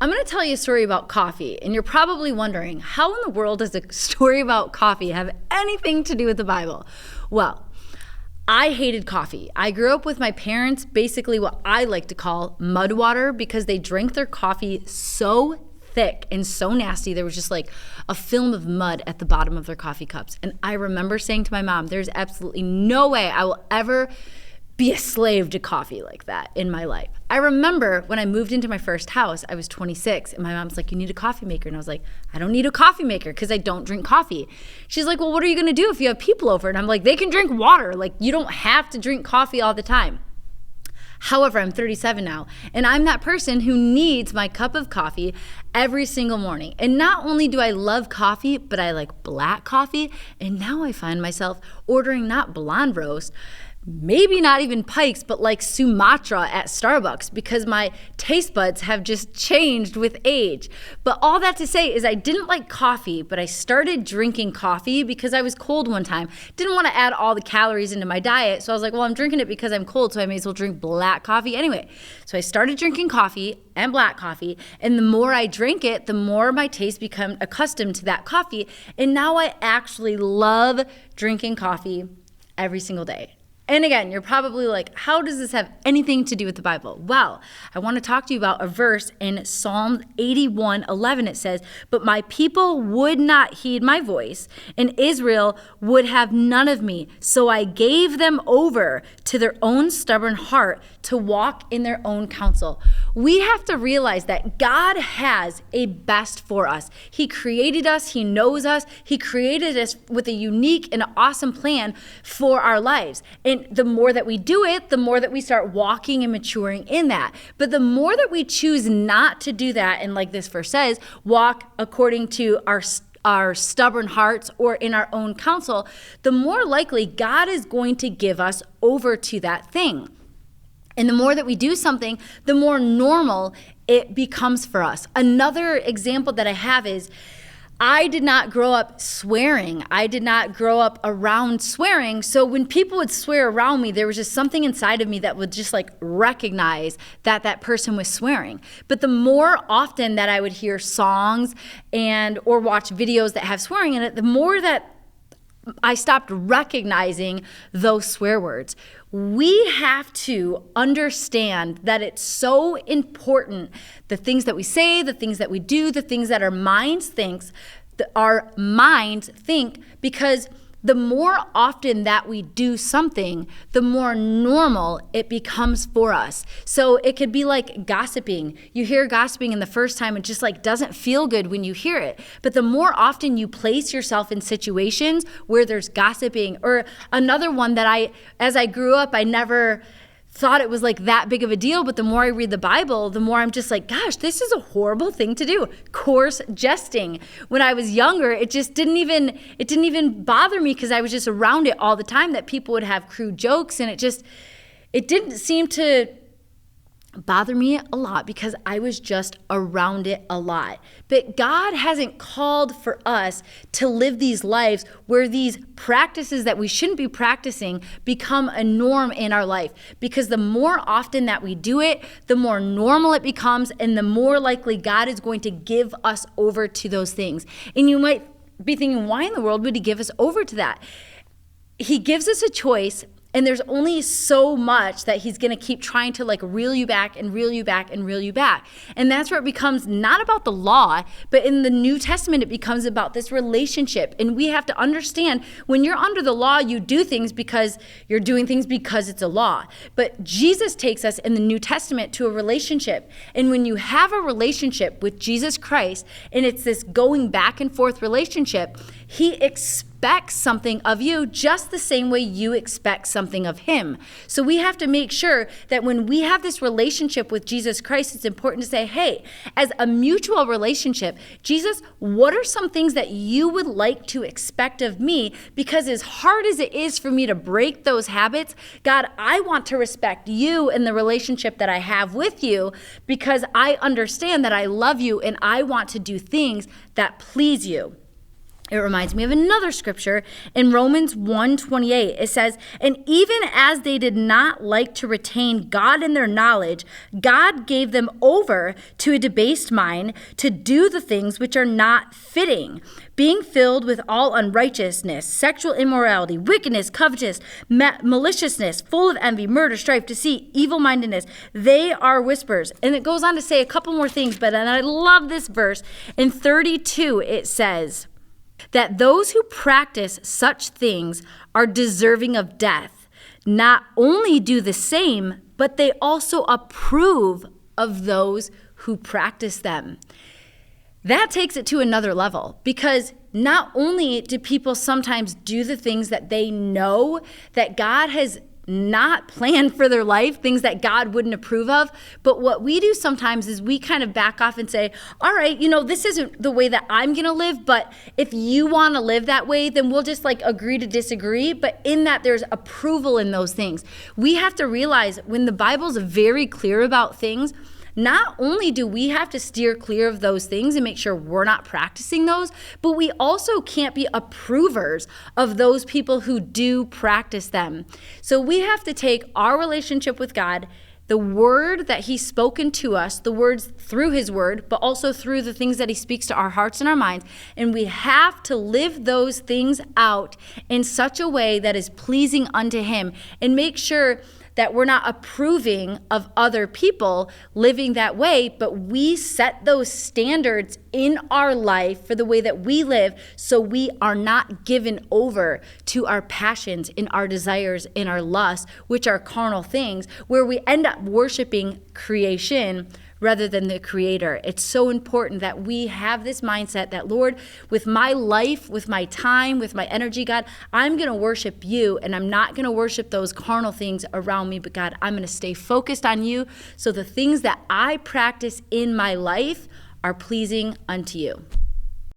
I'm going to tell you a story about coffee, and you're probably wondering, how in the world does a story about coffee have anything to do with the Bible? Well, I hated coffee. I grew up with my parents, basically what I like to call mud water, because they drank their coffee so thick and so nasty. There was just like a film of mud at the bottom of their coffee cups. And I remember saying to my mom, there's absolutely no way I will ever be a slave to coffee like that in my life. I remember when I moved into my first house, I was 26, and my mom's like, you need a coffee maker. And I was like, I don't need a coffee maker because I don't drink coffee. She's like, well, what are you going to do if you have people over? And I'm like, they can drink water. Like, you don't have to drink coffee all the time. However, I'm 37 now, and I'm that person who needs my cup of coffee every single morning. And not only do I love coffee, but I like black coffee. And now I find myself ordering not blonde roast, maybe not even Pikes, but like Sumatra at Starbucks, because my taste buds have just changed with age. But all that to say is I didn't like coffee, but I started drinking coffee because I was cold one time. Didn't want to add all the calories into my diet. So I was like, well, I'm drinking it because I'm cold, so I may as well drink black coffee anyway. So I started drinking coffee and black coffee. And the more I drank it, the more my taste became accustomed to that coffee. And now I actually love drinking coffee every single day. And again, you're probably like, how does this have anything to do with the Bible? Well, I want to talk to you about a verse in Psalm 81:11. It says, but my people would not heed my voice, and Israel would have none of me. So I gave them over to their own stubborn heart to walk in their own counsel. We have to realize that God has a best for us. He created us. He knows us. He created us with a unique and awesome plan for our lives. And the more that we do it, the more that we start walking and maturing in that. But the more that we choose not to do that, and like this verse says, walk according to our stubborn hearts or in our own counsel, the more likely God is going to give us over to that thing. And the more that we do something, the more normal it becomes for us. Another example that I have is, I did not grow up swearing. I did not grow up around swearing. So when people would swear around me, there was just something inside of me that would just like recognize that that person was swearing. But the more often that I would hear songs or watch videos that have swearing in it, the more that I stopped recognizing those swear words. We have to understand that it's so important, the things that we say, the things that we do, the things that our minds think, because the more often that we do something, the more normal it becomes for us. So it could be like gossiping. You hear gossiping, and the first time it just like doesn't feel good when you hear it. But the more often you place yourself in situations where there's gossiping, or another one that as I grew up, I never thought it was like that big of a deal, but the more I read the Bible, the more I'm just like, gosh, this is a horrible thing to do. Coarse jesting. When I was younger, it didn't even bother me because I was just around it all the time, that people would have crude jokes, and it didn't seem to bother me a lot because I was just around it a lot. But God hasn't called for us to live these lives where these practices that we shouldn't be practicing become a norm in our life. Because the more often that we do it, the more normal it becomes, and the more likely God is going to give us over to those things. And you might be thinking, why in the world would he give us over to that? He gives us a choice. And there's only so much that he's going to keep trying to like reel you back and reel you back and reel you back. And that's where it becomes not about the law, but in the New Testament, it becomes about this relationship. And we have to understand, when you're under the law, you do things because you're doing things because it's a law. But Jesus takes us in the New Testament to a relationship. And when you have a relationship with Jesus Christ, and it's this going back and forth relationship, he expects something of you just the same way you expect something of him. So we have to make sure that when we have this relationship with Jesus Christ, it's important to say, hey, as a mutual relationship, Jesus, what are some things that you would like to expect of me? Because as hard as it is for me to break those habits, God, I want to respect you and the relationship that I have with you, because I understand that I love you and I want to do things that please you. It reminds me of another scripture in Romans 1:28. It says, "And even as they did not like to retain God in their knowledge, God gave them over to a debased mind to do the things which are not fitting, being filled with all unrighteousness, sexual immorality, wickedness, covetousness, maliciousness, full of envy, murder, strife, deceit, evil-mindedness. They are whispers." And it goes on to say a couple more things, but and I love this verse. In 32, it says that those who practice such things are deserving of death. Not only do the same, but they also approve of those who practice them. That takes it to another level, because not only do people sometimes do the things that they know that God has not planned for their life, things that God wouldn't approve of, but what we do sometimes is we kind of back off and say, all right, this isn't the way that I'm going to live, but if you want to live that way, then we'll just agree to disagree. But in that, there's approval in those things. We have to realize when the Bible's very clear about things, not only do we have to steer clear of those things and make sure we're not practicing those, but we also can't be approvers of those people who do practice them. So we have to take our relationship with God, the word that he's spoken to us, the words through his word, but also through the things that he speaks to our hearts and our minds, and we have to live those things out in such a way that is pleasing unto him, and make sure that we're not approving of other people living that way, but we set those standards in our life for the way that we live, so we are not given over to our passions and our desires and our lusts, which are carnal things, where we end up worshiping creation rather than the Creator. It's so important that we have this mindset that, Lord, with my life, with my time, with my energy, God, I'm going to worship you, and I'm not going to worship those carnal things around me, but God, I'm going to stay focused on you, so the things that I practice in my life are pleasing unto you.